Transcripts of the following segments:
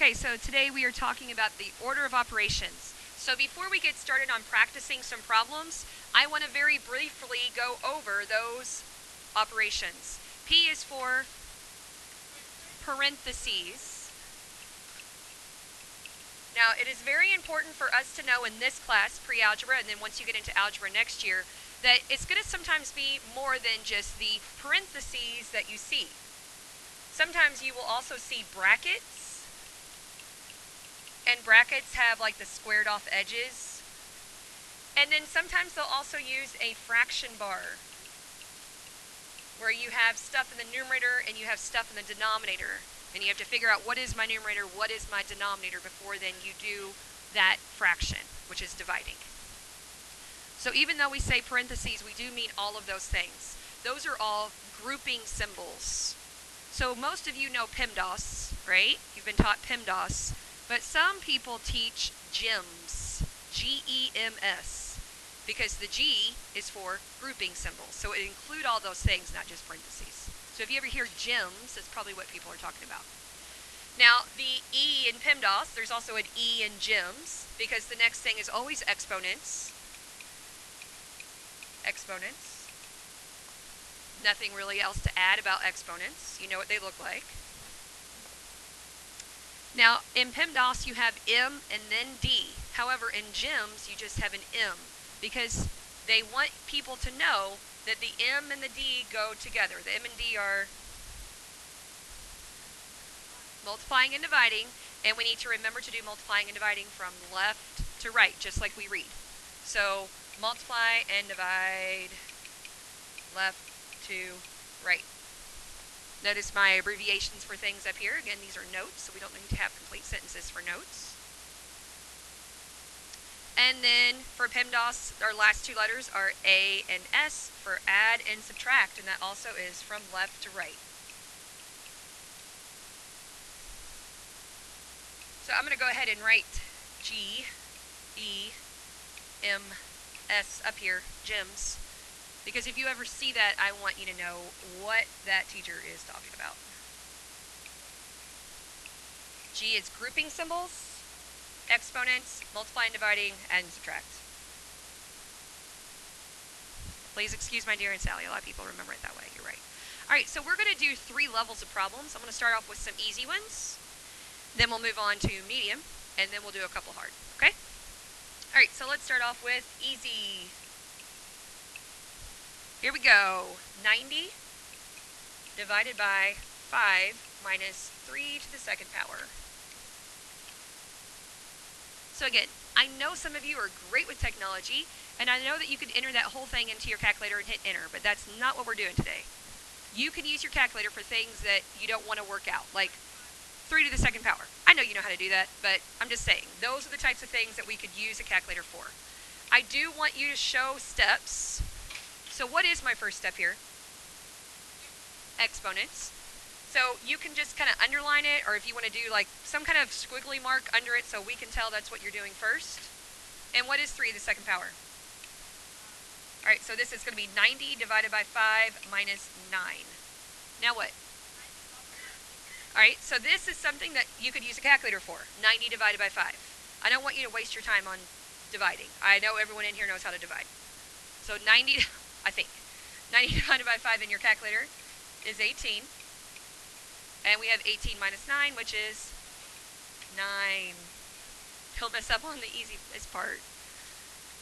Okay, so today we are talking about the order of operations. So before we get started on practicing some problems, I want to very briefly go over those operations. P is for parentheses. Now, it is very important for us to know in this class, pre-algebra, and then once you get into algebra next year, that it's going to sometimes be more than just the parentheses that you see. Sometimes you will also see brackets, and brackets have like the squared off edges. And then sometimes they'll also use a fraction bar, where you have stuff in the numerator and you have stuff in the denominator. And you have to figure out what is my numerator, what is my denominator before then you do that fraction, which is dividing. So even though we say parentheses, we do mean all of those things. Those are all grouping symbols. So most of you know PEMDAS, right? You've been taught PEMDAS. But some people teach GEMS, G-E-M-S, because the G is for grouping symbols. So it includes all those things, not just parentheses. So if you ever hear GEMS, that's probably what people are talking about. Now, the E in PEMDAS, there's also an E in GEMS, because the next thing is always exponents. Exponents. Nothing really else to add about exponents. You know what they look like. Now, in PEMDAS, you have M and then D. However, in GEMS, you just have an M, because they want people to know that the M and the D go together. The M and D are multiplying and dividing, and we need to remember to do multiplying and dividing from left to right, just like we read. So, multiply and divide left to right. Notice my abbreviations for things up here. Again, these are notes, so we don't need to have complete sentences for notes. And then for PEMDAS, our last two letters are A and S for add and subtract, and that also is from left to right. So I'm going to go ahead and write G, E, M, S up here, GEMS. Because if you ever see that, I want you to know what that teacher is talking about. G is grouping symbols, exponents, multiplying, dividing, and subtract. Please excuse my dear and Sally. A lot of people remember it that way. You're right. All right, so we're going to do 3 levels of problems. I'm going to start off with some easy ones. Then we'll move on to medium, and then we'll do a couple hard. Okay? All right, so let's start off with easy. Here we go. 90 divided by 5 minus 3 to the second power. So again, I know some of you are great with technology, and I know that you could enter that whole thing into your calculator and hit enter, but that's not what we're doing today. You can use your calculator for things that you don't want to work out, like 3 to the second power. I know you know how to do that, but I'm just saying, those are the types of things that we could use a calculator for. I do want you to show steps. So what is my first step here? Exponents. So you can just kind of underline it, or if you want to do like some kind of squiggly mark under it so we can tell that's what you're doing first. And what is 3 to the second power? All right, so this is going to be 90 divided by 5 minus 9. Now what? All right, so this is something that you could use a calculator for, 90 divided by 5. I don't want you to waste your time on dividing. I know everyone in here knows how to divide. So 90, I think, 90 divided by 5 in your calculator is 18. And we have 18 minus 9, which is 9. Don't mess up on the easiest part.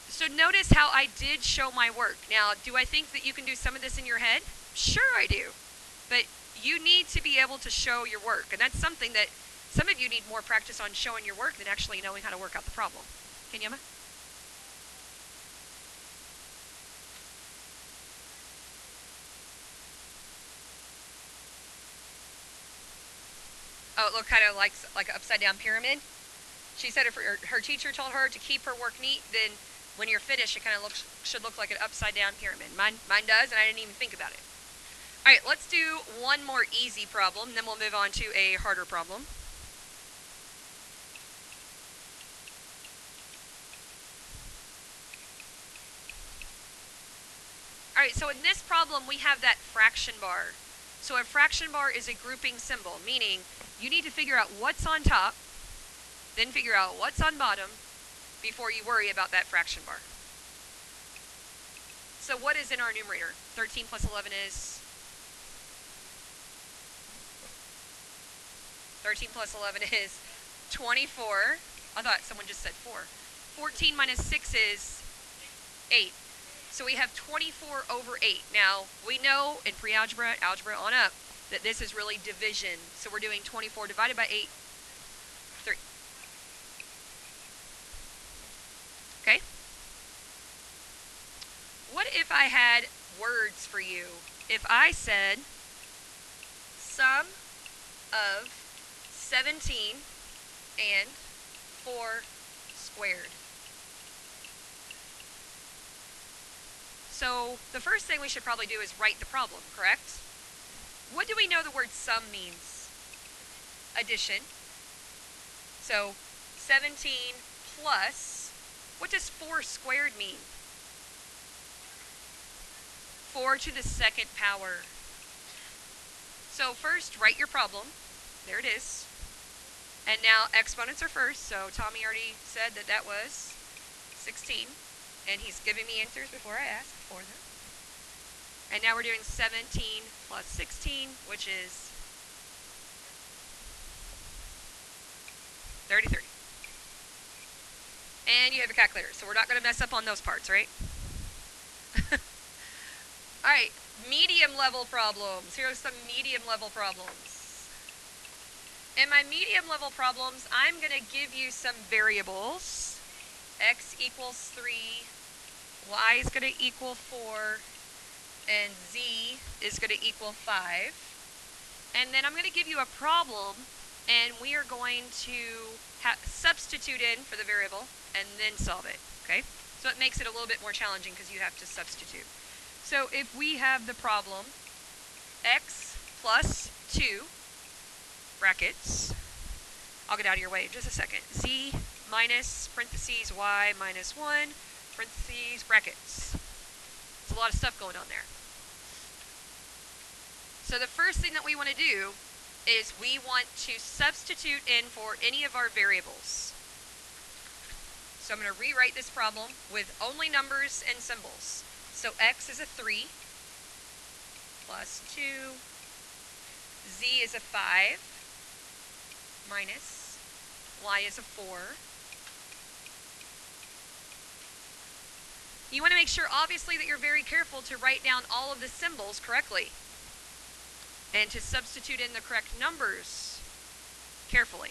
So notice how I did show my work. Now, do I think that you can do some of this in your head? Sure I do. But you need to be able to show your work. And that's something that some of you need more practice on showing your work than actually knowing how to work out the problem. Can you, Emma? Oh, it looked kind of like an upside-down pyramid. She said if her teacher told her to keep her work neat, then when you're finished, it kind of should look like an upside-down pyramid. Mine does, and I didn't even think about it. All right, let's do one more easy problem, then we'll move on to a harder problem. All right, so in this problem, we have that fraction bar. So a fraction bar is a grouping symbol, meaning you need to figure out what's on top, then figure out what's on bottom before you worry about that fraction bar. So what is in our numerator? 13 plus 11 is? 13 plus 11 is 24. I thought someone just said 4. 14 minus 6 is 8. So we have 24 over 8. Now, we know in pre-algebra, algebra on up, that this is really division. So we're doing 24 divided by 8, 3. Okay? What if I had words for you? If I said sum of 17 and 4 squared. So the first thing we should probably do is write the problem, correct? What do we know the word sum means? Addition. So 17 plus, what does 4 squared mean? 4 to the second power. So first, write your problem. There it is. And now exponents are first, so Tommy already said that that was 16. And he's giving me answers before I ask for them. And now we're doing 17 plus 16, which is 33. And you have a calculator, so we're not going to mess up on those parts, right? Alright, medium level problems. Here are some medium level problems. In my medium level problems, I'm going to give you some variables. X equals 3, Y is going to equal 4, and Z is going to equal 5. And then I'm going to give you a problem, and we are going to substitute in for the variable and then solve it, okay? So it makes it a little bit more challenging because you have to substitute. So if we have the problem, X plus 2, brackets, I'll get out of your way in just a second, Z minus parentheses Y minus 1, parentheses, brackets. There's a lot of stuff going on there. So the first thing that we want to do is we want to substitute in for any of our variables. So I'm going to rewrite this problem with only numbers and symbols. So X is a 3 plus 2, Z is a 5 minus Y is a 4. You want to make sure, obviously, that you're very careful to write down all of the symbols correctly and to substitute in the correct numbers carefully.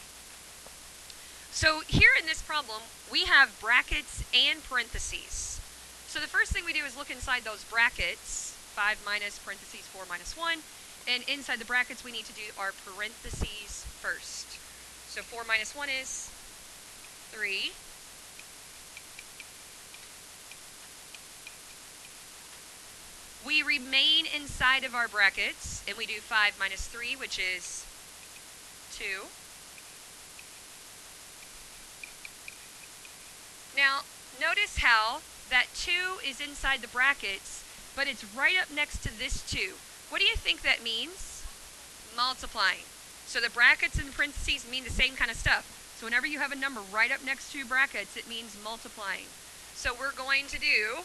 So here in this problem, we have brackets and parentheses. So the first thing we do is look inside those brackets, 5 minus parentheses 4 minus 1, and inside the brackets we need to do our parentheses first. So 4 minus 1 is 3. We remain inside of our brackets, and we do 5 minus 3, which is 2. Now, notice how that 2 is inside the brackets, but it's right up next to this 2. What do you think that means? Multiplying. So the brackets and parentheses mean the same kind of stuff. So whenever you have a number right up next to brackets, it means multiplying. So we're going to do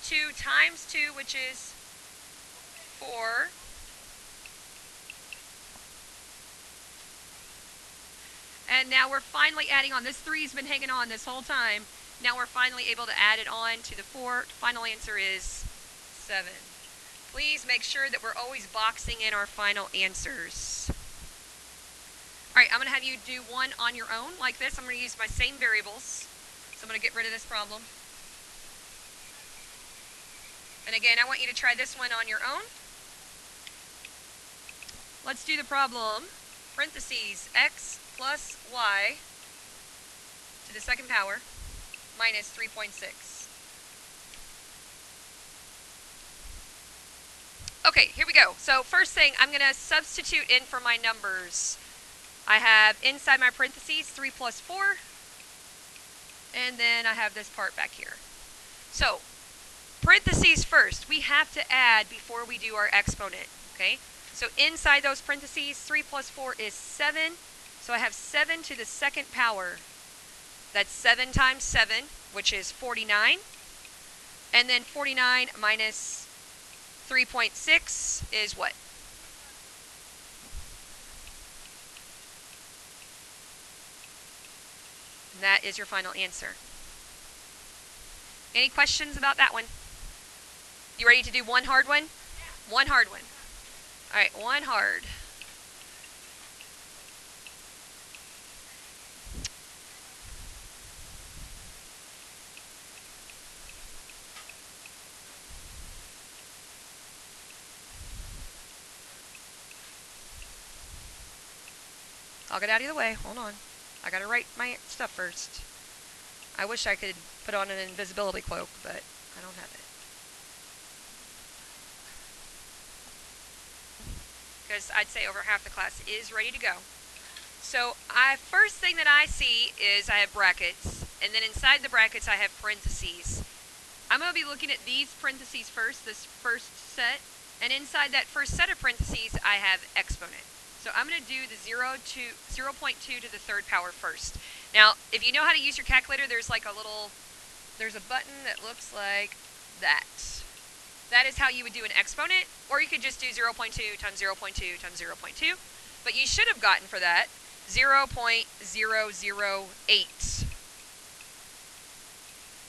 2 times 2, which is 4. And now we're finally adding on. This 3's been hanging on this whole time. Now we're finally able to add it on to the 4. Final answer is 7. Please make sure that we're always boxing in our final answers. Alright, I'm going to have you do one on your own like this. I'm going to use my same variables. So I'm going to get rid of this problem. And again, I want you to try this one on your own. Let's do the problem. Parentheses, X plus Y to the second power minus 3.6. Okay, here we go. So first thing, I'm going to substitute in for my numbers. I have inside my parentheses 3 plus 4. And then I have this part back here. So, parentheses first. We have to add before we do our exponent. Okay, so inside those parentheses, 3 plus 4 is 7. So I have 7 to the second power. That's 7 times 7, which is 49. And then 49 minus 3.6 is what? And that is your final answer. Any questions about that one? You ready to do one hard one? Yeah. One hard one. All right, one hard. I'll get out of the way. Hold on. I gotta write my stuff first. I wish I could put on an invisibility cloak, but I don't have it. Because I'd say over half the class is ready to go. So first thing that I see is I have brackets, and then inside the brackets I have parentheses. I'm going to be looking at these parentheses first, this first set, and inside that first set of parentheses I have exponent. So I'm going to do the 0.2 to the third power first. Now, if you know how to use your calculator, there's a button that looks like that. That is how you would do an exponent, or you could just do 0.2 times 0.2 times 0.2. But you should have gotten for that 0.008.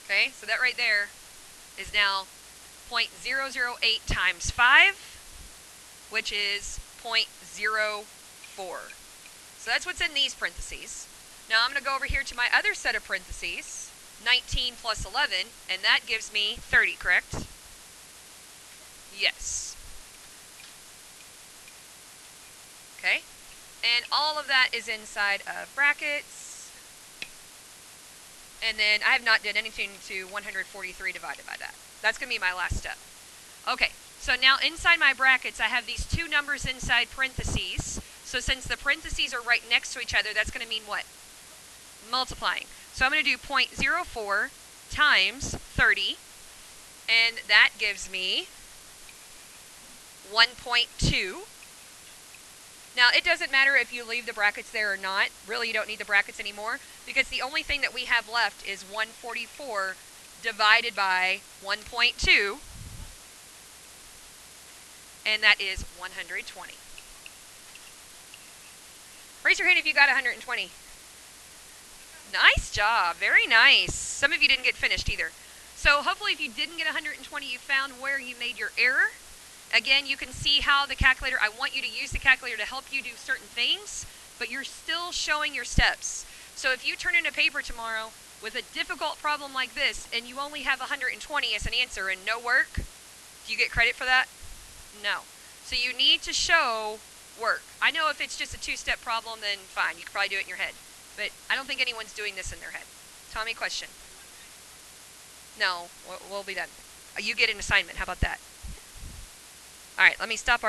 Okay, so that right there is now 0.008 times 5, which is 0.04. So that's what's in these parentheses. Now I'm going to go over here to my other set of parentheses, 19 plus 11, and that gives me 30, correct? Yes. Okay, and all of that is inside of brackets. And then I have not done anything to 143 divided by that. That's going to be my last step. Okay, so now inside my brackets, I have these two numbers inside parentheses. So since the parentheses are right next to each other, that's going to mean what? Multiplying. So I'm going to do 0.04 times 30, and that gives me 1.2. Now, it doesn't matter if you leave the brackets there or not. Really, you don't need the brackets anymore, because the only thing that we have left is 144 divided by 1.2, and that is 120. Raise your hand if you got 120. Nice job. Very nice. Some of you didn't get finished either. So hopefully if you didn't get 120, you found where you made your error. Again, you can see how the calculator, I want you to use the calculator to help you do certain things, but you're still showing your steps. So if you turn in a paper tomorrow with a difficult problem like this, and you only have 120 as an answer and no work, do you get credit for that? No. So you need to show work. I know if it's just a two-step problem, then fine, you can probably do it in your head. But I don't think anyone's doing this in their head. Tommy, question? No, we'll be done. You get an assignment. How about that? All right, let me stop our